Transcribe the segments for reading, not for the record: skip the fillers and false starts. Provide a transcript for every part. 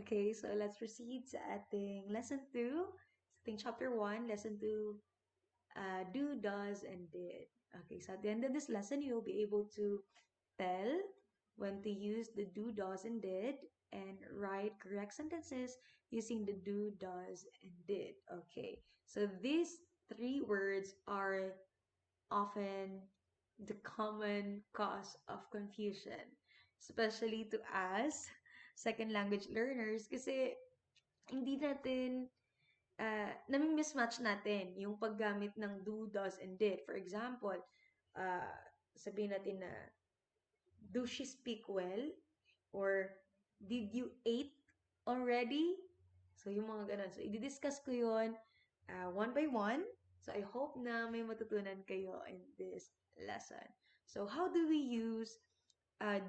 Okay, so let's proceed sa ating lesson 2. Sa ating chapter 1, lesson 2, do, does, and did. Okay, so at the end of this lesson, you'll be able to tell when to use the do, does, and did, and write correct sentences using the do, does, and did. Okay, so these three words are often the common cause of confusion, especially to us, second language learners, kasi hindi natin, nami-mismatch natin yung paggamit ng do, does, and did. For example, uh, sabihin natin na, do she speak well? Or, did you eat already? So, yung mga ganun. So, i-discuss ko yun one by one. So, I hope na may matutunan kayo in this lesson. So, how do we use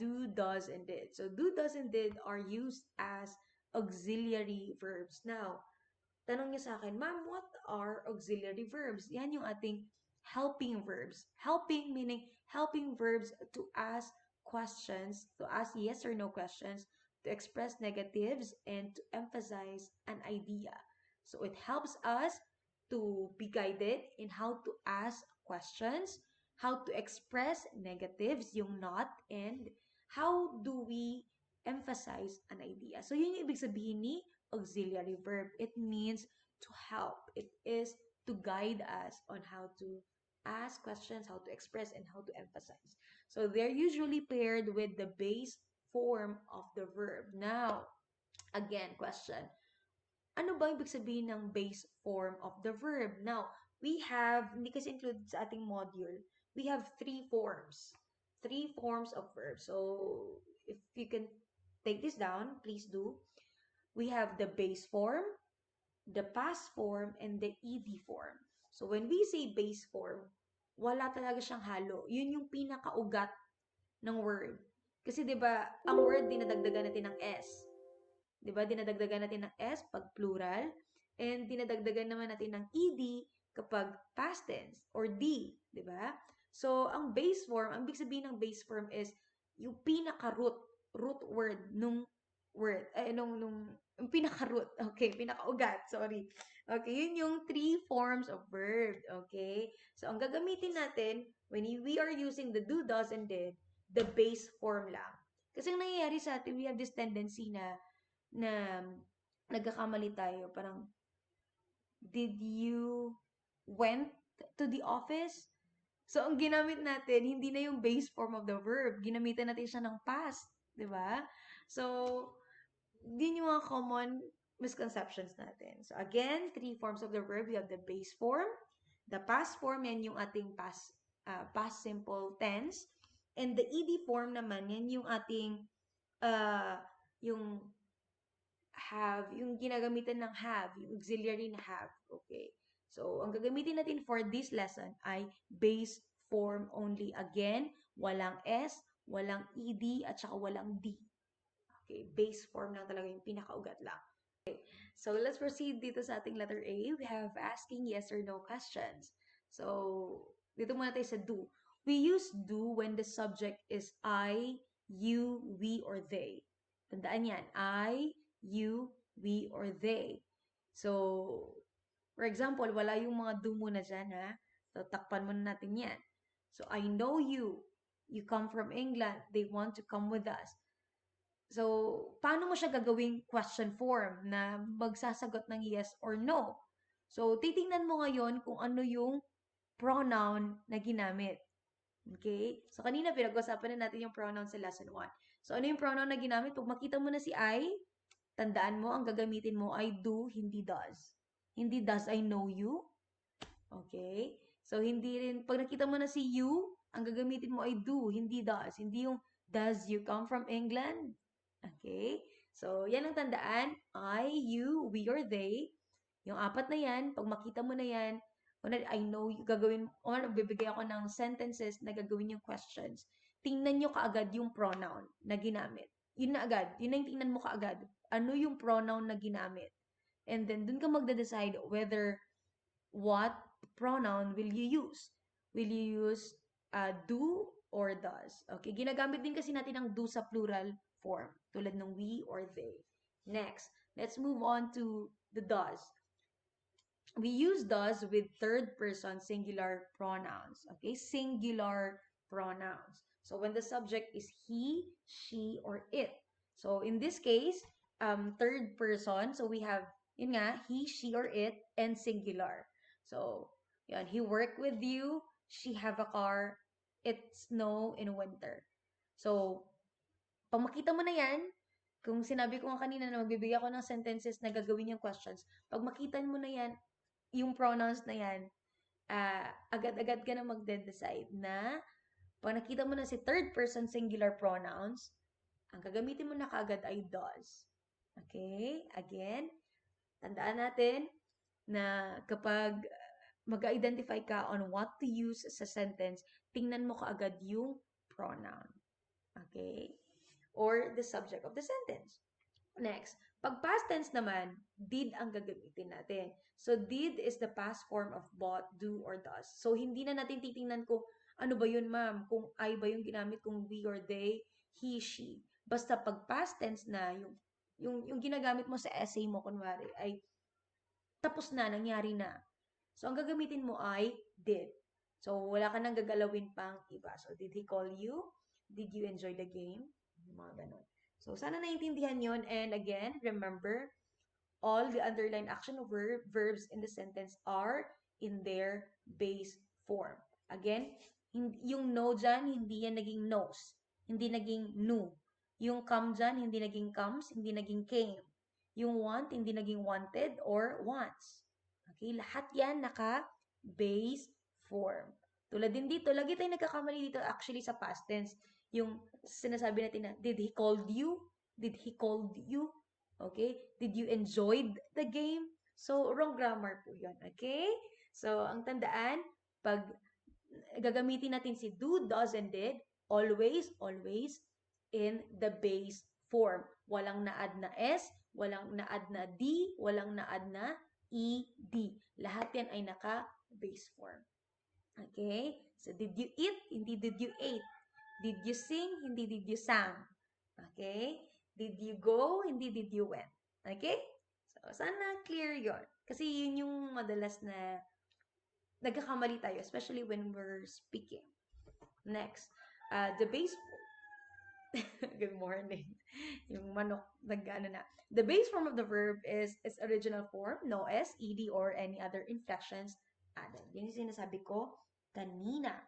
do, does, and did? So, do, does, and did are used as auxiliary verbs. Now, tanong niya sa akin, Ma'am, what are auxiliary verbs? Yan yung ating helping verbs. Helping meaning helping verbs to ask questions, to ask yes or no questions, to express negatives, and to emphasize an idea. So it helps us to be guided in how to ask questions, how to express negatives, yung not, and how do we emphasize an idea. So yun yung ibig sabihin ni auxiliary verb. It means to help. It is to guide us on how to ask questions, how to express, and how to emphasize. So they're usually paired with the base form of the verb. Now, again, question. Ano ba ibig sabihin ng base form of the verb? Now, we have, hindi kasi included sa ating module, we have three forms. Three forms of verbs. So, if you can take this down, please do. We have the base form, the past form, and the ed form. So, when we say base form, wala talaga siyang halo. Yun yung pinakaugat ng word. Kasi 'di ba, ang word dinadagdagan natin ng s. 'Di ba? Dinadagdagan natin ng s pag plural and dinadagdagan naman natin ng ed kapag past tense or d, 'di ba? So, ang base form, ang big sabihin ng base form is yung root word nung word, yung pinaka-root, okay, pinaka-ugat, sorry. Okay, yun yung three forms of verb, okay? So, ang gagamitin natin when we are using the do, does, and did, the base form lang. Kasi ang nangyayari sa atin, we have this tendency na nagkakamali tayo. Parang, did you went to the office? So, ang ginamit natin, hindi na yung base form of the verb. Ginamitan natin siya ng past. Di ba? So, din yung mga common misconceptions natin. So, again, three forms of the verb. We have the base form, the past form, yan yung ating past simple tense. And the ed form naman, yan yung ating yung have, yung ginagamitan ng have, yung auxiliary na have. Okay. So, ang gagamitin natin for this lesson ay base form only. Again, walang S, walang ED, at saka walang D. Okay, base form lang talaga yung pinakaugat lang. Okay, so let's proceed dito sa ating letter A. We have asking yes or no questions. So, dito muna tayo sa do. We use do when the subject is I, you, we, or they. Tandaan yan. I, you, we, or they. So, for example, wala yung mga do muna dyan, ha? So, takpan muna natin yan. So, I know you. You come from England. They want to come with us. So, paano mo siya gagawing question form na magsasagot ng yes or no? So, titingnan mo ngayon kung ano yung pronoun na ginamit. Okay? So, kanina pinag-usapan na natin yung pronoun sa lesson 1. So, ano yung pronoun na ginamit? Pag makita mo na si I, tandaan mo, ang gagamitin mo ay do, hindi does. Hindi does I know you. Okay? So, hindi rin, pag nakita mo na si you, ang gagamitin mo ay do, hindi does. Hindi yung does you come from England? Okay? So, yan ang tandaan. I, you, we, or they. Yung apat na yan, pag makita mo na yan, I know you, gagawin, or bibigay ako ng sentences na gagawin yung questions. Tingnan nyo kaagad yung pronoun na ginamit. Yun na agad. Yun na yung tingnan mo kaagad. Ano yung pronoun na ginamit? And then, dun ka magde-decide whether what pronoun will you use. Will you use do or does? Okay, ginagamit din kasi natin ang do sa plural form, tulad ng we or they. Next, let's move on to the does. We use does with third person singular pronouns. Okay, singular pronouns. So when the subject is he, she, or it. So in this case, third person. So we have, yun nga, he, she, or it, and singular. So, yan, he worked with you, she have a car, it snow in winter. So, pag makita mo na yan, kung sinabi ko nga kanina na magbibigay ako ng sentences na gagawin yung questions, pag makita mo na yan, yung pronouns na yan, agad-agad ka na magde-decide na pag nakita mo na si third person singular pronouns, ang gagamitin mo na kaagad ay does. Okay? Again, tandaan natin na kapag mag-identify ka on what to use sa sentence, tingnan mo kaagad yung pronoun. Okay? Or the subject of the sentence. Next, pag past tense naman, did ang gagamitin natin. So, did is the past form of bought, do, or does. So, hindi na natin titingnan kung ano ba yun, ma'am? Kung I ba yung ginamit, kung we or they, he, she. Basta pag past tense na, yung ginagamit mo sa essay mo, kunwari, ay tapos na, nangyari na. So, ang gagamitin mo ay did. So, wala ka nang gagalawin pang iba. So, did he call you? Did you enjoy the game? Mga ganon. So, sana naiintindihan yon. And again, remember, all the underlined action verbs in the sentence are in their base form. Again, yung no dyan, hindi yan naging knows. Hindi naging knew. Yung come dyan, hindi naging comes, hindi naging came. Yung want, hindi naging wanted or wants. Okay, lahat yan naka-base form. Tulad din dito, lagi tayo nagkakamali dito actually sa past tense. Yung sinasabi natin na, did he called you? Did he called you? Okay? Did you enjoy the game? So, wrong grammar po yun. Okay? So, ang tandaan, pag gagamitin natin si do, does, and did, always, always in the base form. Walang na-add na S, walang na-add na D, walang na-add na ED. Lahat yan ay naka-base form. Okay? So, did you eat? Hindi did you ate. Did you sing? Hindi did you sang. Okay? Did you go? Hindi did you went. Okay? So, sana clear yon. Kasi yun yung madalas na nagkakamali tayo, especially when we're speaking. Next, the base... Good morning. Yung manok, nag-ano na. The base form of the verb is its original form, no S, ED, or any other inflections added. Yun yung sinasabi ko kanina.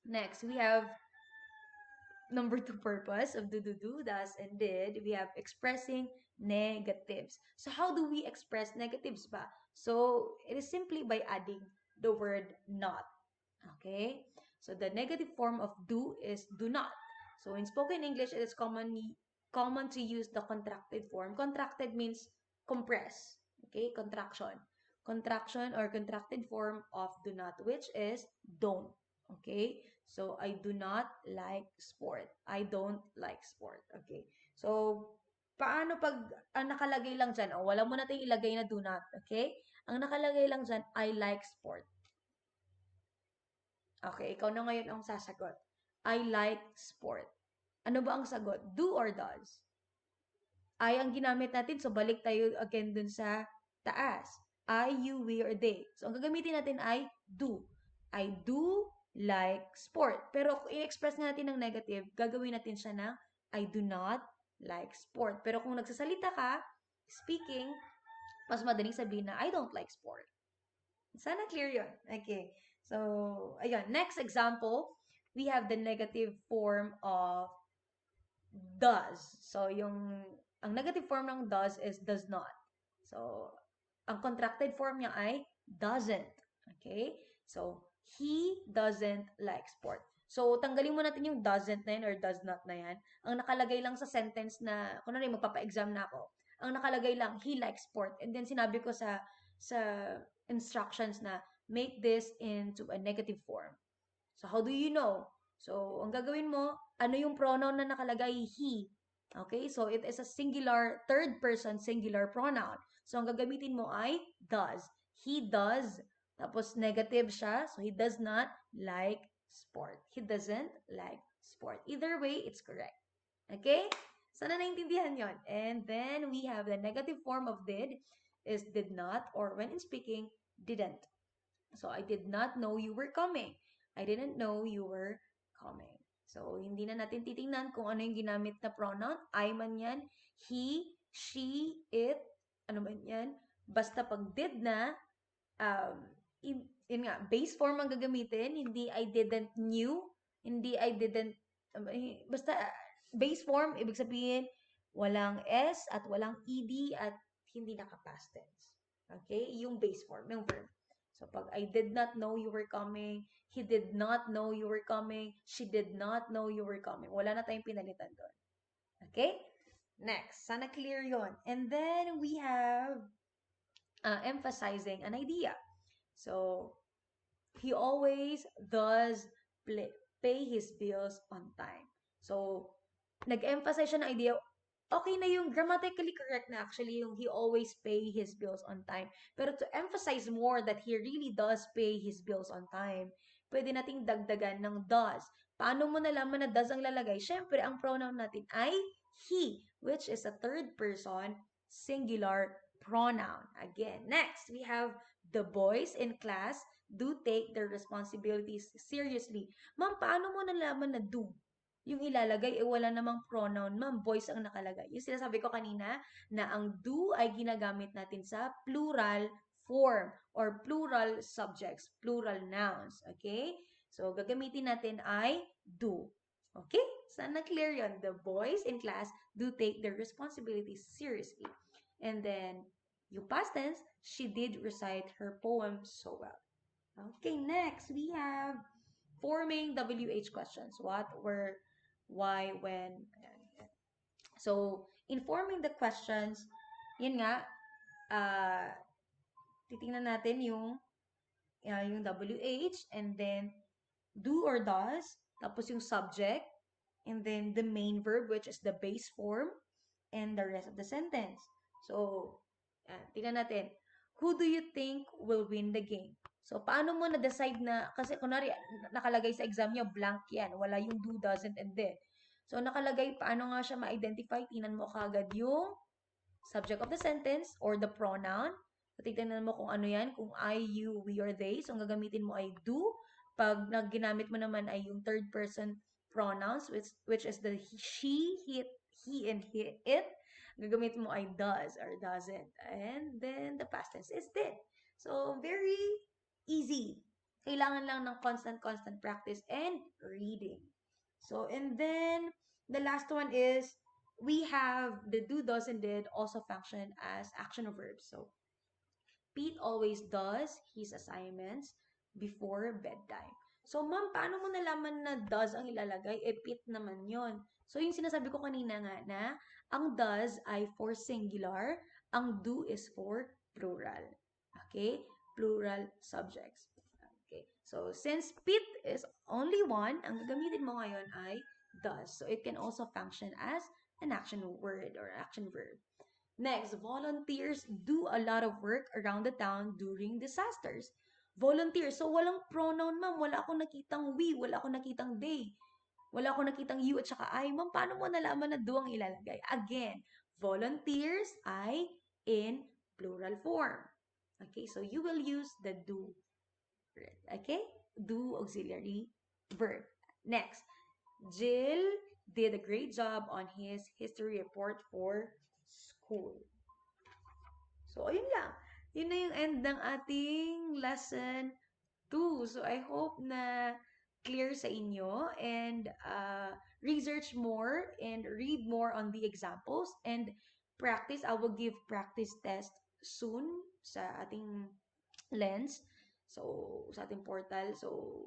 Next, we have number 2 purpose of do, does, and did. We have expressing negatives. So how do we express negatives ba? So it is simply by adding the word not. Okay? So the negative form of do is do not. So in spoken English, it is common to use the contracted form. Contracted means compress. Okay? Contraction. Contraction or contracted form of do not, which is don't. Okay? So, I do not like sport. I don't like sport. Okay? So, paano pag ang nakalagay lang dyan? O, wala mo natin ilagay na do not. Okay? Ang nakalagay lang dyan, I like sport. Okay, ikaw na ngayon ang sasagot. I like sport. Ano ba ang sagot? Do or does? I ang ginamit natin, so balik tayo again dun sa taas. I, you, we, or they. So, ang gagamitin natin ay do. I do like sport. Pero kung i-express natin ng negative, gagawin natin siya ng I do not like sport. Pero kung nagsasalita ka, speaking, mas madaling sabihin na I don't like sport. Sana clear yun. Okay. So, ayun. Next example, we have the negative form of does. So, ang negative form ng does is does not. So, ang contracted form niya ay doesn't. Okay? So, he doesn't like sport. So, tanggalin mo natin yung doesn't na yan or does not na yan. Ang nakalagay lang sa sentence na, kung ano rin, magpapa-exam na ako. Ang nakalagay lang, he likes sport. And then, sinabi ko sa instructions na, make this into a negative form. So, how do you know? So, ang gagawin mo, ano yung pronoun na nakalagay? He. Okay? So, it is a singular, third person singular pronoun. So, ang gagamitin mo ay does. He does. Tapos, negative siya. So, he does not like sport. He doesn't like sport. Either way, it's correct. Okay? Sana naintindihan yon. And then we have the negative form of did is did not, or when in speaking, didn't. So, I did not know you were coming. I didn't know you were coming. So, hindi na natin titingnan kung ano yung ginamit na pronoun. I man yan, he, she, it, ano man yan. Basta pag did na, yun nga, base form ang gagamitin, hindi I didn't knew, hindi I didn't, basta base form, ibig sabihin, walang S at walang ED at hindi naka-past tense. Okay? Yung base form, yung verb. So, pag I did not know you were coming, he did not know you were coming, she did not know you were coming. Wala na tayong pinalitan doon. Okay? Next. Sana clear yon. And then we have emphasizing an idea. So, he always does pay his bills on time. So, nag-emphasize siya ng idea, okay na yung grammatically correct na actually yung he always pay his bills on time. Pero to emphasize more that he really does pay his bills on time, pwede nating dagdagan ng does. Paano mo nalaman na does ang lalagay? Siyempre, ang pronoun natin ay he, which is a third person singular pronoun. Again, next, we have the boys in class do take their responsibilities seriously. Ma'am, paano mo nalaman na do? Yung ilalagay, wala namang pronoun, ma'am, boys ang nakalagay. Yung sinasabi ko kanina, na ang do ay ginagamit natin sa plural form or plural subjects, plural nouns. Okay? So, gagamitin natin ay do. Okay? Sana clear yon. The boys in class do take their responsibilities seriously. And then, yung past tense, she did recite her poem so well. Okay, next we have forming WH questions. What, where, why, when. So, in forming the questions, yun nga, titingnan natin yung WH, and then do or does, tapos yung subject, and then the main verb, which is the base form, and the rest of the sentence. So, tingnan natin. Who do you think will win the game? So, paano mo na-decide na, kasi kunwari, nakalagay sa exam nyo, blank yan. Wala yung do, doesn't, and did. So, nakalagay, paano nga siya ma-identify? Tingnan mo kagad yung subject of the sentence or the pronoun. So, tignan mo kung ano yan, kung I, you, we, or they. So, ang gagamitin mo ay do. Pag ginamit mo naman ay yung third person pronouns, which is the she, he, and it. Gagamitin mo ay does or doesn't. And then, the past tense is did. So, very easy. Kailangan lang ng constant practice and reading. So, and then, the last one is, we have the do, does, and did also function as action verbs. So, Pete always does his assignments before bedtime. So, ma'am, paano mo nalaman na does ang ilalagay? Pete naman yon. So, yung sinasabi ko kanina nga na, ang does ay for singular, ang do is for plural. Okay? Plural subjects. Okay. So, since Pete is only one, ang gagamitin mo ngayon ay does. So, it can also function as an action word or action verb. Next, volunteers do a lot of work around the town during disasters. Volunteers. So, walang pronoun, ma'am. Wala akong nakitang we. Wala akong nakitang they. Wala akong nakitang you at saka I. Ma'am, paano mo nalaman na do ang ilalagay? Again, volunteers ay in plural form. Okay, so you will use the do. Okay? Do auxiliary verb. Next, Jill did a great job on his history report for school. So, ayun lang. Yun na yung end ng ating lesson 2. So, I hope na clear sa inyo and research more and read more on the examples and practice. I will give practice test soon sa ating lens. So, sa ating portal. So,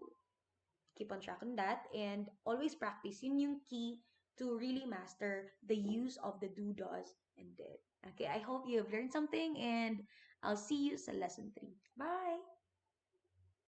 keep on track on that and always practice. Yun yung key to really master the use of the do, does, and did. Okay, I hope you have learned something and I'll see you sa lesson 3. Bye!